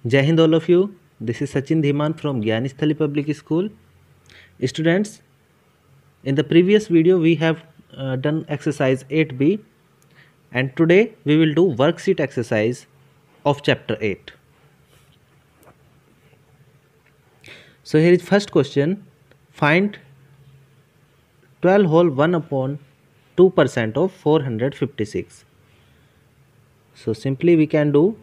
Jai Hind all of you. This is Sachin Dhiman from Gyanistali Public School. Students, in the previous video we have done exercise 8b and today we will do worksheet exercise of chapter 8. So here is first question. Find 12 whole 1 upon 2% of 456. So simply we can do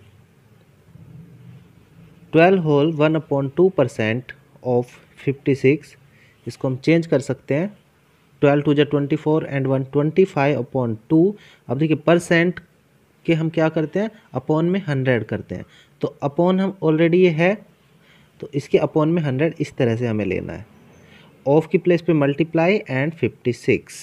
12 whole 1 upon 2% of 56. इसको हम change कर सकते हैं 12 to जा 24 and 125 upon 2. अब देखिए percent के हम क्या करते हैं अपॉन में 100 करते हैं, तो अपॉन हम ऑलरेडी ये है तो इसके अपॉन में 100 इस तरह से हमें लेना है. ऑफ की प्लेस पे मल्टीप्लाई एंड 56.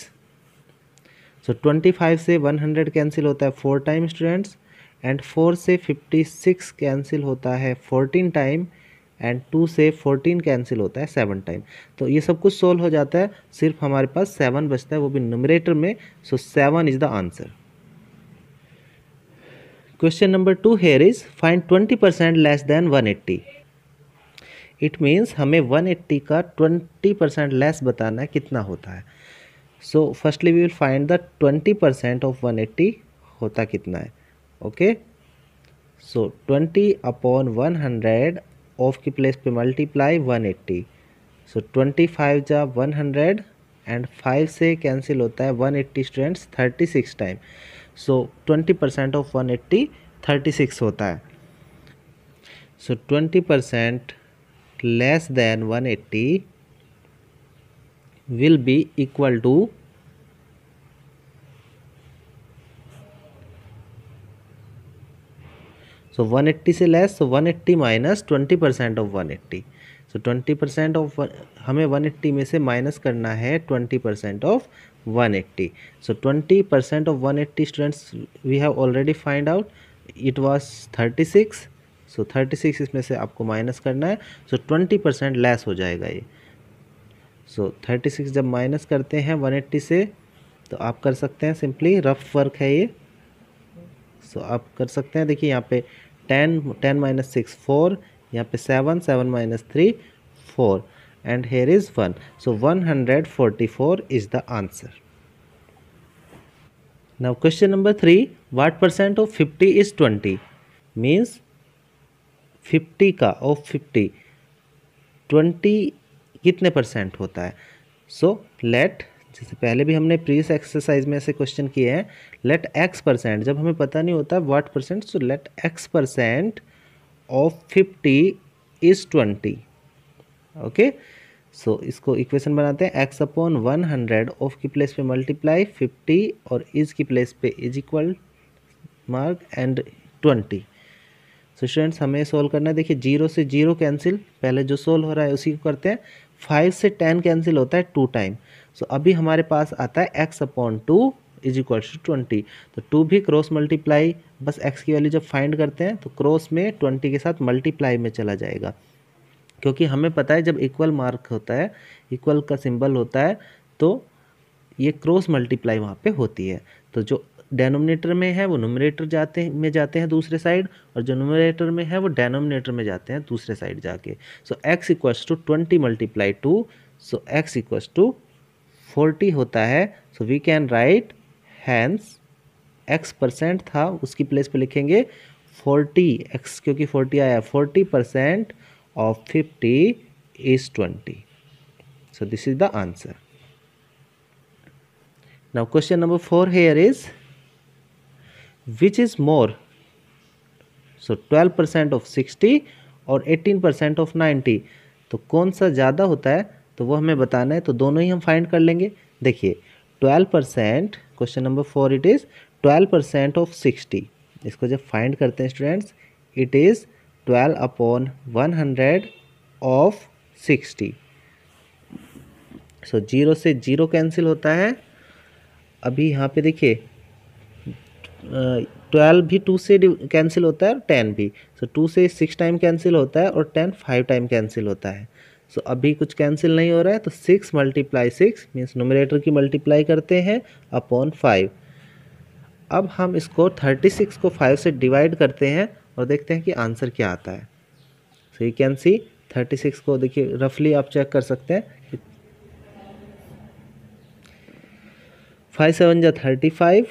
सो 25 से 100 कैंसिल होता है 4 टाइम स्टूडेंट्स, एंड 4 से 56 कैंसिल होता है 14 टाइम, एंड 2 से 14 कैंसिल होता है 7 टाइम. तो ये सब कुछ सोल्व हो जाता है, सिर्फ हमारे पास 7 बचता है, वो भी न्यूमरेटर में. सो 7 is the answer. Question number 2 here is find 20% less than 180. It means हमें 180 का 20% लेस बताना है कितना होता है. So firstly we will find the 20% of 180 होता कितना है. ओके, सो 20 अपॉन 100 ऑफ की प्लेस पे मल्टीप्लाई 180. सो 25 जा 100 एंड 5 से कैंसिल होता है 180 स्टूडेंट्स 36 टाइम. सो 20% ऑफ 180 36 होता है. So 20% less than 180 will be equal to so 180 से less, so 180 minus 20% of 180. So 20% of हमें 180 में से माइनस करना है 20% of 180. So 20% of 180 students we have already find out it was 36. So 36 इसमें से आपको माइनस करना है, सो 20% लेस हो जाएगा ये. सो 36 जब माइनस करते हैं 180 से तो आप कर सकते हैं, सिंपली रफ वर्क है ये. सो आप कर सकते हैं, देखिए यहाँ पे 10 माइनस 6 4, यहाँ पे 7 minus 3 4, and here is 1. So 144 is the answer. Now question number 3, what percent of 50 is 20. Means 50 का ऑफ 50 20 कितने परसेंट होता है. सो लेट, जैसे पहले भी हमने प्रीवियस एक्सरसाइज में ऐसे क्वेश्चन किए हैं, लेट x परसेंट, जब हमें पता नहीं होता what percent, so let x percent of 50 is 20. Okay, so इसको इक्वेशन बनाते हैं x अपॉन 100 ऑफ की प्लेस पे मल्टीप्लाई 50 और इज की प्लेस पे is equal mark and 20. So students हमें सोल्व करना है. देखिए 0 से 0 कैंसिल, पहले जो सोल्व हो रहा है उसी को करते हैं. 5 से 10 कैंसिल होता है 2 टाइम. सो अभी हमारे पास आता है x upon 2 is equal to 20. तो 2 भी क्रॉस मल्टीप्लाई, बस x की वैल्यू जब फाइंड करते हैं तो क्रॉस में 20 के साथ मल्टीप्लाई में चला जाएगा, क्योंकि हमें पता है जब इक्वल मार्क होता है, इक्वल का सिंबल होता है, तो ये क्रॉस मल्टीप्लाई वहाँ पे होती है. तो जो डेनोमिनेटर में है वो न्यूमरेटर जाते हैं दूसरे साइड, और जो न्यूमरेटर में है वो डेनोमिनेटर में जाते हैं दूसरे साइड जाके. So x equals to 20 multiply 2, so x equals to 40 होता है. So we can write hence x percent था उसकी प्लेस पे लिखेंगे 40, x क्योंकि 40 आया, 40% of 50 is 20. So this is the answer. Now question number 4 here is which is more. so 12% of 60 और 18% of 90, तो कौन सा ज़्यादा होता है तो वो हमें बताना है. तो दोनों ही हम फाइंड कर लेंगे. देखिए 12%, question number 4 it is 12% of 60. इसको जब फाइंड करते हैं students, it is 12 upon 100 of 60. सो 0 से 0 कैंसिल होता है. अभी यहाँ पे देखिए 12 भी 2 से कैंसिल होता है और 10 भी. सो 2 से 6 टाइम कैंसिल होता है और 10 5 टाइम कैंसिल होता है. सो अभी कुछ कैंसिल नहीं हो रहा है, तो 6 मल्टीप्लाई 6 मीन्स न्यूमरेटर की मल्टीप्लाई करते हैं अपॉन 5. अब हम इसको 36 को 5 से डिवाइड करते हैं और देखते हैं कि आंसर क्या आता है. सो यू कैन सी 36 को देखिए रफली आप चेक कर सकते हैं, 5 7 जा 35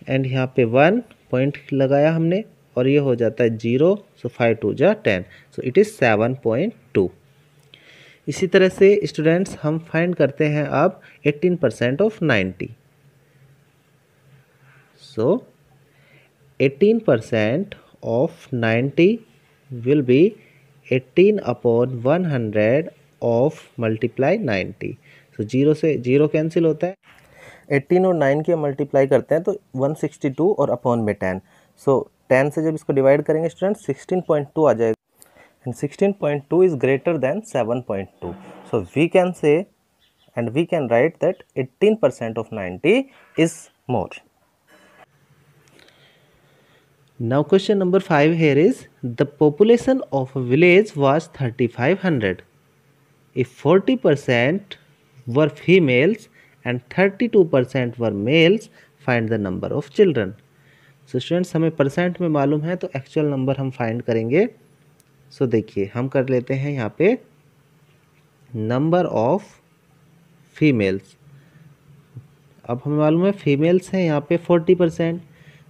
एंड यहाँ पे 1 पॉइंट लगाया हमने और ये हो जाता है 0, सो 5 2 जा 10, सो इट इज़ 7.2। इसी तरह से स्टूडेंट्स हम फाइंड करते हैं अब 18% of 90। So 18% of 90 will be 18/100 of multiply 90। सो 0 से 0 कैंसिल होता है, 18 और 9 के मल्टीप्लाई करते हैं तो 162 और अपॉन में 10। सो 10 से जब इसको डिवाइड करेंगे स्टूडेंट 16.2 आ जाएगा, and 16.2 is greater than 7.2। So we can say and we can write that 18% of 90 is more. Now question number 5 here is the population of a village was 3500. If 40% were females and 32% were males, find the number of children. So students हमें percent में मालूम है तो actual number हम find करेंगे। सो देखिए हम कर लेते हैं यहाँ पे नंबर ऑफ फीमेल्स। अब हमें मालूम है फीमेल्स हैं यहाँ पे 40%,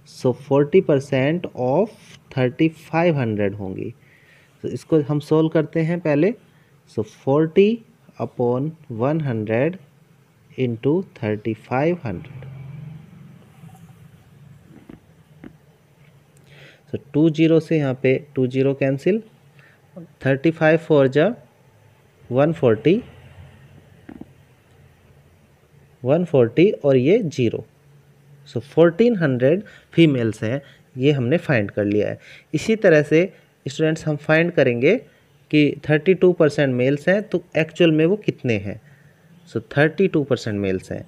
सो 40% ऑफ 3500 होंगी। तो इसको हम सोल्व करते हैं पहले। सो 40/100 इंटू 3500। सो 2 0 से यहाँ पे 2 0 कैंसिल, 35 4 जा 140 और ये 0। सो 1400 फीमेल्स हैं, ये हमने फाइंड कर लिया है। इसी तरह से स्टूडेंट्स हम फाइंड करेंगे कि 32% मेल्स हैं तो एक्चुअल में वो कितने हैं। सो 32% मेल्स हैं।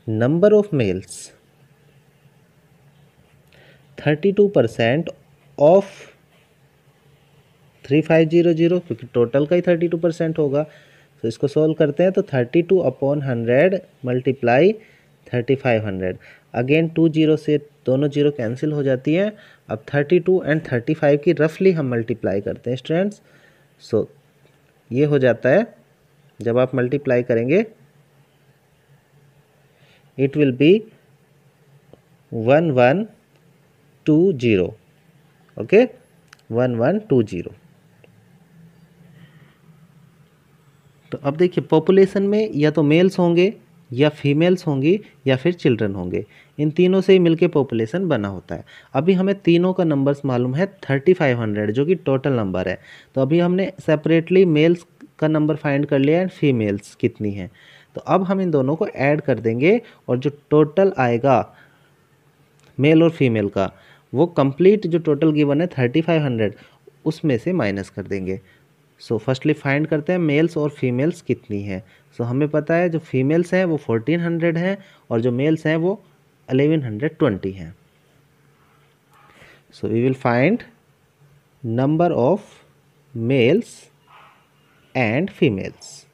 नंबर ऑफ मेल्स 32% ऑफ 3500, क्योंकि टोटल का ही 32% होगा। तो इसको सोल्व करते हैं तो 32/100 मल्टीप्लाई 3500। अगेन 2 0 से दोनों 0 कैंसिल हो जाती हैं। अब 32 एंड 35 की रफली हम मल्टीप्लाई करते हैं स्टूडेंट्स। सो ये हो जाता है, जब आप मल्टीप्लाई करेंगे इट विल बी 1120। ओके 1120। तो अब देखिए पॉपुलेशन में या तो मेल्स होंगे या फीमेल्स होंगी या फिर चिल्ड्रन होंगे, इन तीनों से ही मिलके पॉपुलेशन बना होता है। अभी हमें तीनों का नंबर्स मालूम है 3500 जो कि टोटल नंबर है। तो अभी हमने सेपरेटली मेल्स का नंबर फाइंड कर लिया एंड फीमेल्स कितनी हैं। तो अब हम इन दोनों को ऐड कर देंगे और जो टोटल आएगा मेल और फीमेल का वो कंप्लीट जो टोटल गिवन है 3500 उसमें से माइनस कर देंगे। सो फर्स्टली फाइंड करते हैं मेल्स और फीमेल्स कितनी हैं। सो हमें पता है जो फीमेल्स हैं वो 1400 हैं और जो मेल्स हैं वो 1120 हैं। So we will find number of males and females.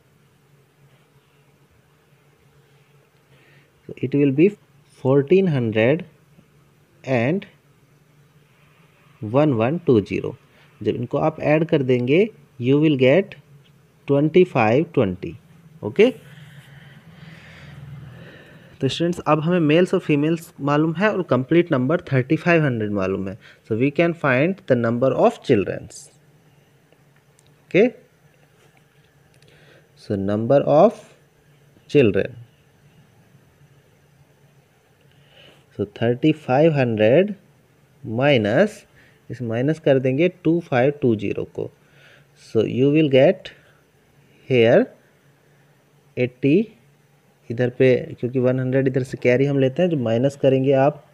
So it will be 1400 and 1120। जब इनको आप ऐड कर देंगे you will get 2520। ओके तो स्टूडेंट्स अब हमें मेल्स और फीमेल्स मालूम है और कंप्लीट नंबर 3500 मालूम है। So we can find the number of childrens. Okay so number of children, so 3500 minus, इस माइनस कर देंगे 2520 को। So you will get here 80, इधर पे क्योंकि 100 इधर से कैरी हम लेते हैं, जो माइनस करेंगे आप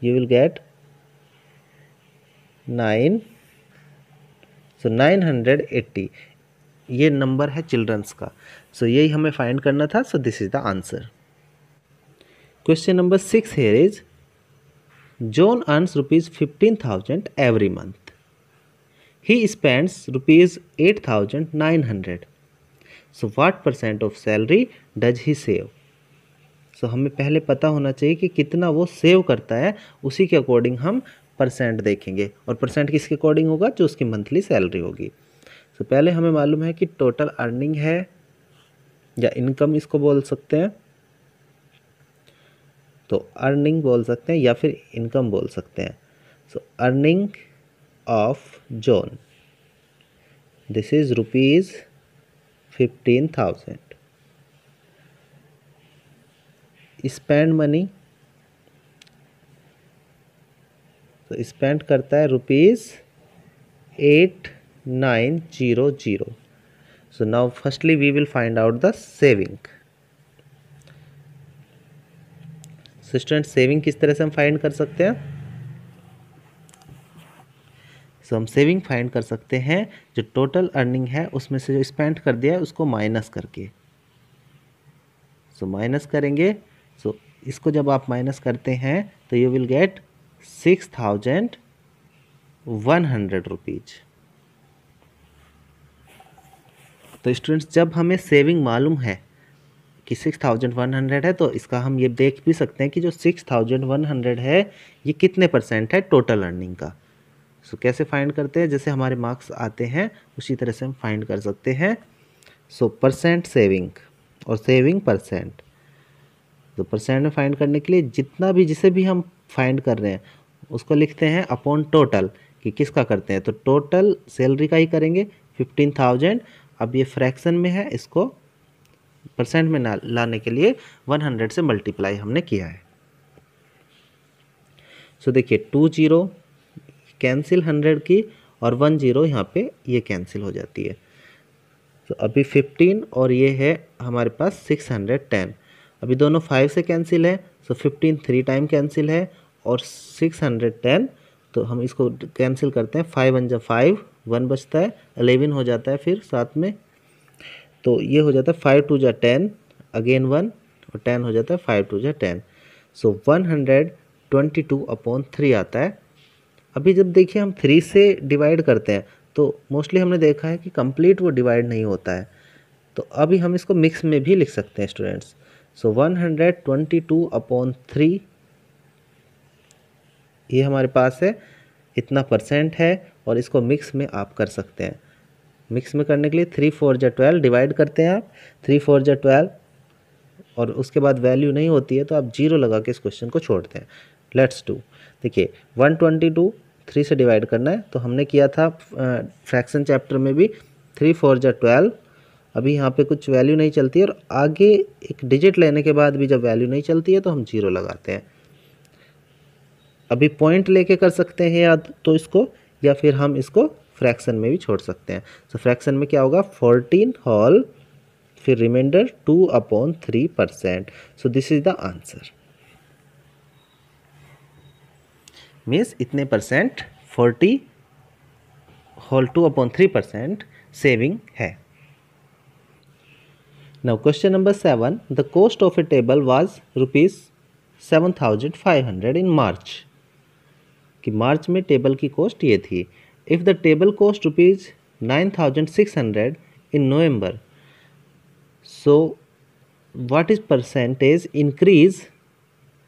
यू विल गेट 9। सो 980 ये नंबर है चिल्ड्रंस का। सो यही हमें फाइंड करना था। सो this is the answer. Question number 6 here is John earns rupees 15,000 every month. He spends rupees 8,900. So what percent of salary does he save? So हमें पहले पता होना चाहिए कि कितना वो सेव करता है, उसी के अकॉर्डिंग हम परसेंट देखेंगे, और परसेंट किसके अकॉर्डिंग होगा, जो उसकी मंथली सैलरी होगी। तो पहले हमें मालूम है कि टोटल अर्निंग है, या इनकम इसको बोल सकते हैं, तो अर्निंग बोल सकते हैं या फिर इनकम बोल सकते हैं। So earning of John, this is ₹15,000। Spend money, तो स्पेंड करता है ₹8,900। So now firstly we will find out the saving. So student, saving किस तरह से हम फाइंड कर सकते हैं? सो हम सेविंग फाइंड कर सकते हैं जो टोटल अर्निंग है उसमें से जो स्पेंड कर दिया है उसको माइनस करके। सो माइनस करेंगे, सो इसको जब आप माइनस करते हैं तो यू विल गेट ₹6,100। तो स्टूडेंट्स, जब हमें सेविंग मालूम है कि 6,100 है, तो इसका हम ये देख भी सकते हैं कि जो 6,100 है ये कितने परसेंट है टोटल अर्निंग का। सो कैसे फाइंड करते हैं? जैसे हमारे मार्क्स आते हैं उसी तरह से हम फाइंड कर सकते हैं। सो परसेंट सेविंग और सेविंग परसेंट, तो परसेंट में फाइंड करने के लिए जितना भी जिसे भी हम फाइंड कर रहे हैं उसको लिखते हैं अपॉन टोटल, कि किसका करते हैं, तो टोटल सैलरी का ही करेंगे 15,000। अब ये फ्रैक्शन में है, इसको परसेंट में लाने के लिए 100 से मल्टीप्लाई हमने किया है। सो देखिए 2 0 कैंसिल 100 की, और 1 0 यहाँ पे ये कैंसिल हो जाती है। तो अभी 15 और ये है हमारे पास 610, अभी दोनों 5 से कैंसिल है। सो 15 3 टाइम कैंसिल है, और 610 तो हम इसको कैंसिल करते हैं, 5 1 जा 5, 1 बचता है, 11 हो जाता है फिर साथ में, तो ये हो जाता है 5 2 जा 10, अगेन 1 और 10 हो जाता है 5 2 जा 10। सो 122/3 आता है। अभी जब देखिए हम 3 से डिवाइड करते हैं तो मोस्टली हमने देखा है कि कंप्लीट वो डिवाइड नहीं होता है, तो अभी हम इसको मिक्स में भी लिख सकते हैं स्टूडेंट्स। सो 122/3 ये हमारे पास है, इतना परसेंट है, और इसको मिक्स में आप कर सकते हैं। मिक्स में करने के लिए 3 4 जा 12 डिवाइड करते हैं आप, 3 4 जा 12, और उसके बाद वैल्यू नहीं होती है तो आप 0 लगा के इस क्वेश्चन को छोड़ते हैं। Let's do. देखिए 122 3 से डिवाइड करना है, तो हमने किया था फ्रैक्शन चैप्टर में भी 3 4 जा 12। अभी यहाँ पे कुछ वैल्यू नहीं चलती है, और आगे एक डिजिट लेने के बाद भी जब वैल्यू नहीं चलती है तो हम 0 लगाते हैं। अभी पॉइंट लेके कर सकते हैं या तो इसको, या फिर हम इसको फ्रैक्शन में भी छोड़ सकते हैं। तो फ्रैक्शन में क्या होगा, 14 होल, फिर remainder 2/3%। So this is the answer. Means इतने परसेंट 40 होल 2/3% सेविंग है। Now question number 7, the cost of a table was ₹7,500 in March, कि मार्च में टेबल की कॉस्ट ये थी। If the table cost ₹9,600 in November, so what is percentage increase.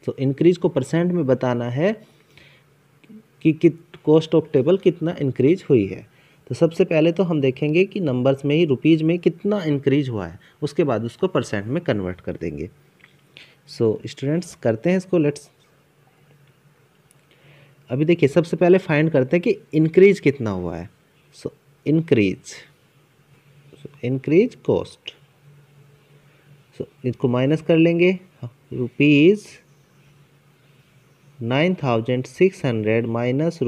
तो increase को परसेंट में बताना है कि कॉस्ट ऑफ टेबल कितना इंक्रीज हुई है। तो सबसे पहले तो हम देखेंगे कि नंबर्स में ही रुपीज़ में कितना इंक्रीज हुआ है, उसके बाद उसको परसेंट में कन्वर्ट कर देंगे। सो स्टूडेंट्स करते हैं इसको, लेट्स। अभी देखिए सबसे पहले फाइंड करते हैं कि इंक्रीज कितना हुआ है। सो इंक्रीज कॉस्ट, सो इसको माइनस कर लेंगे, ₹9,600 माइनस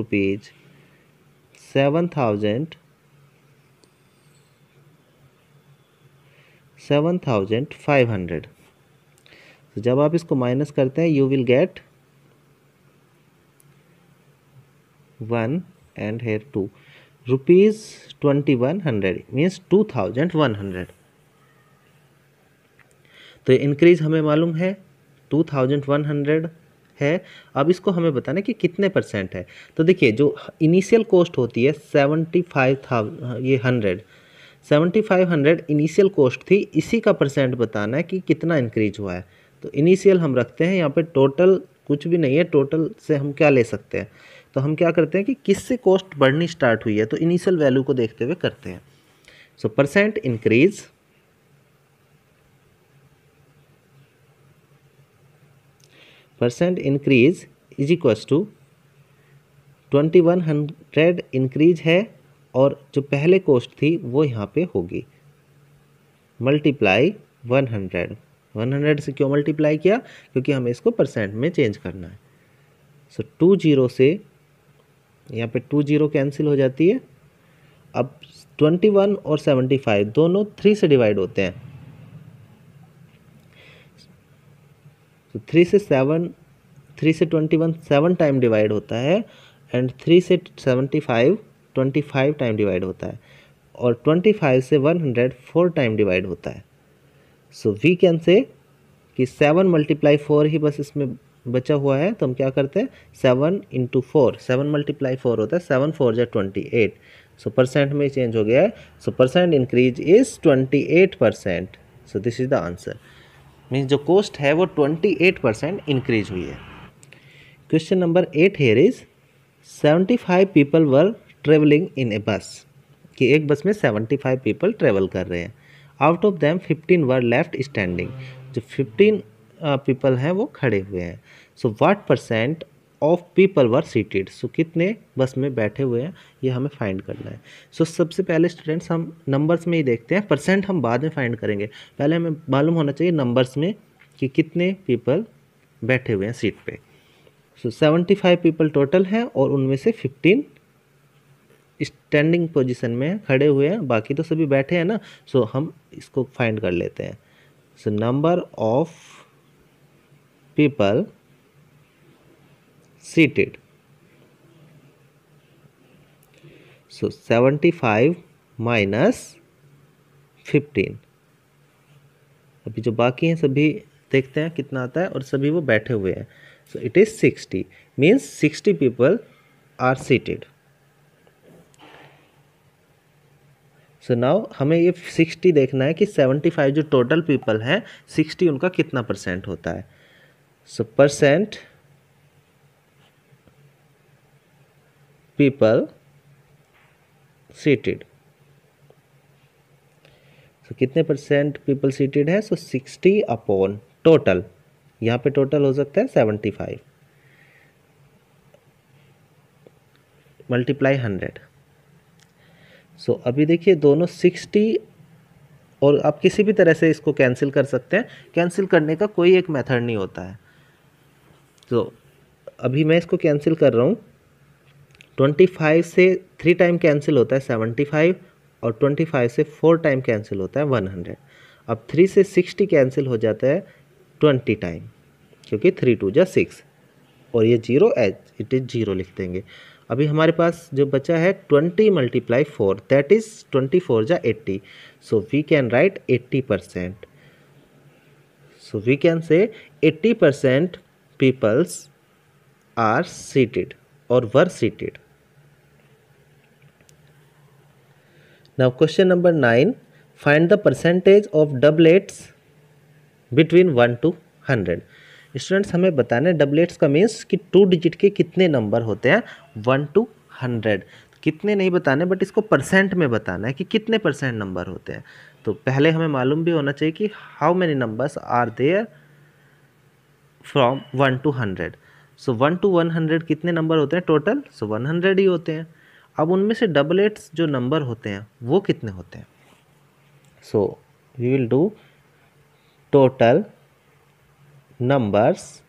₹7,500। तो जब आप इसको माइनस करते हैं you will get 1 and here 2, ₹2100 means 2,100। तो ये इंक्रीज हमें मालूम है 2,100 है। अब इसको हमें बताना है कि कितने परसेंट है। तो देखिए जो इनिशियल कॉस्ट होती है 7500 इनिशियल कॉस्ट थी, इसी का परसेंट बताना है कि कितना इंक्रीज हुआ है। तो इनिशियल हम रखते हैं यहाँ पे, टोटल कुछ भी नहीं है, टोटल से हम क्या ले सकते हैं, तो हम क्या करते हैं कि किससे कॉस्ट बढ़नी स्टार्ट हुई है, तो इनिशियल वैल्यू को देखते हुए करते हैं। So percent increase is equals to 2100 increase है और जो पहले कॉस्ट थी वो यहाँ पे होगी मल्टीप्लाई 100 से क्यों मल्टीप्लाई किया, क्योंकि हमें इसको परसेंट में चेंज करना है। सो 20 से यहाँ पे 20 कैंसिल हो जाती है। अब 21 और 75 दोनों 3 से डिवाइड होते हैं, तो 3 से 21 7 टाइम डिवाइड होता है एंड 3 से 75 25 टाइम डिवाइड होता है और 25 से 100 4 टाइम डिवाइड होता है। सो वी कैन से कि 7 × 4 ही बस इसमें बचा हुआ है, तो हम क्या करते हैं 7 × 4, 7 × 4 होता है 7 4 जा 28। सो परसेंट में चेंज हो गया है। So percent increase is 28%। So this is the answer, means जो कॉस्ट है वो 28% इंक्रीज हुई है। Question number 8 here is 75 people were travelling in a bus, कि एक बस में 75 पीपल ट्रेवल कर रहे हैं। Out of them 15 were left standing, जो 15 पीपल हैं वो खड़े हुए हैं। So what percent of people were seated, so कितने बस में बैठे हुए हैं ये हमें फाइंड करना है। सो सबसे पहले स्टूडेंट्स हम नंबर्स में ही देखते हैं, परसेंट हम बाद में फाइंड करेंगे। पहले हमें मालूम होना चाहिए नंबर्स में कि कितने पीपल बैठे हुए हैं सीट पे। सो 75 पीपल टोटल हैं और उनमें से 15 स्टैंडिंग पोजीशन में खड़े हुए हैं, बाकी तो सभी बैठे हैं ना। सो हम इसको फाइंड कर लेते हैं। सो number of people seated, so 75 minus 15, अभी जो बाकी हैं सभी देखते हैं कितना आता है और सभी वो बैठे हुए हैं। So it is 60, means 60 people are seated. So now हमें ये 60 देखना है कि 75 जो टोटल पीपल हैं 60 उनका कितना परसेंट होता है। So percent people seated, so कितने परसेंट पीपल सीटेड है, सो 60 अपॉन टोटल, यहाँ पे टोटल हो सकता है 75 मल्टीप्लाई 100। सो अभी देखिए दोनों 60, और आप किसी भी तरह से इसको कैंसिल कर सकते हैं, कैंसिल करने का कोई एक मेथड नहीं होता है। तो अभी मैं इसको कैंसिल कर रहा हूँ। 25 से 3 टाइम कैंसिल होता है 75 और 25 से 4 टाइम कैंसिल होता है 100। अब 3 से 60 कैंसिल हो जाता है 20 टाइम, क्योंकि 3 2 जा 6 और ये 0 एज इट इज़ 0 लिख देंगे। अभी हमारे पास जो बचा है 20 × 4 दैट इज़ 24 जा 80। So we can write 80%। So we can say 80% peoples are seated और were seated. Now question number 9, find the percentage of doublets between 1 to 100। Students हमें बताना है डबलेट्स का मीन्स कि 2 डिजिट के कितने नंबर होते हैं 1 to 100। कितने नहीं बताने बट इसको परसेंट में बताना है कि कितने परसेंट नंबर होते हैं। तो पहले हमें मालूम भी होना चाहिए कि how many numbers are there from 1 to 100। So 1 to 100 कितने नंबर होते हैं टोटल, सो 100 ही होते हैं। अब उनमें से डबलेट्स जो नंबर होते हैं वो कितने होते हैं। So we will do total numbers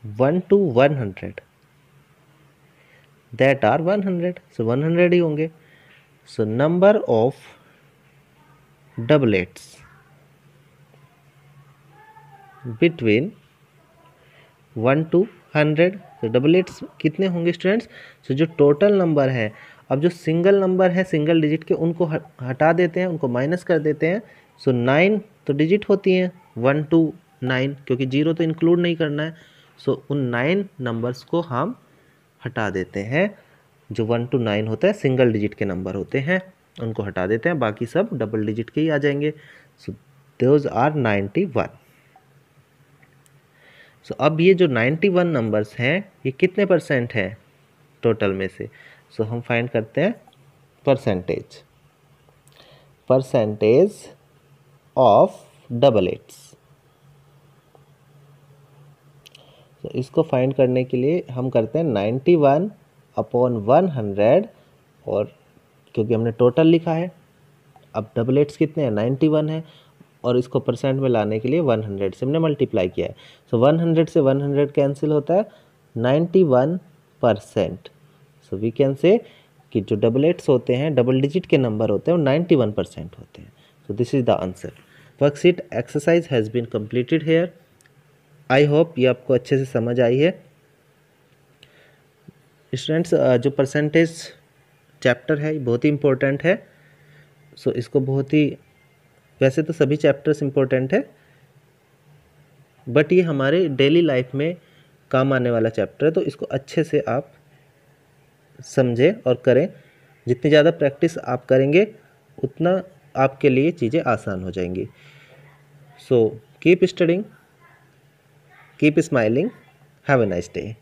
1 to 100 that are 100। So 100 ही होंगे। So number of doublets between 1 to 100, तो डबलेट्स कितने होंगे स्टूडेंट्स। सो जो टोटल नंबर है, अब जो सिंगल नंबर है सिंगल डिजिट के उनको हटा देते हैं, उनको माइनस कर देते हैं। सो 9 तो डिजिट होती हैं 1 to 9, क्योंकि 0 तो इंक्लूड नहीं करना है। सो उन 9 नंबर्स को हम हटा देते हैं, जो 1 to 9 होता है सिंगल डिजिट के नंबर होते हैं उनको हटा देते हैं, बाकी सब डबल डिजिट के ही आ जाएंगे। So those are 91। सो अब ये जो 91 नंबर्स हैं ये कितने परसेंट हैं, टोटल में से। सो हम फाइंड करते हैं परसेंटेज ऑफ डबल एट्स। तो इसको फाइंड करने के लिए हम करते हैं 91/100, और क्योंकि हमने टोटल लिखा है, अब डबल एट्स कितने हैं, 91 है, और इसको परसेंट में लाने के लिए 100 से हमने मल्टीप्लाई किया है। सो 100 से 100 कैंसिल होता है, 91%। सो वी कैन से कि जो डबल एट्स होते हैं, डबल डिजिट के नंबर होते हैं, वो 91% होते हैं। So this is the answer. Worksheet exercise has been completed here. I hope ये आपको अच्छे से समझ आई है। स्टूडेंट्स, जो परसेंटेज चैप्टर है ये बहुत ही इम्पोर्टेंट है। सो इसको बहुत ही, वैसे तो सभी चैप्टर्स इम्पोर्टेंट है, बट ये हमारे डेली लाइफ में काम आने वाला चैप्टर है, तो इसको अच्छे से आप समझें और करें। जितनी ज़्यादा प्रैक्टिस आप करेंगे उतना आपके लिए चीज़ें आसान हो जाएंगी। So keep studying, keep smiling, have a nice day.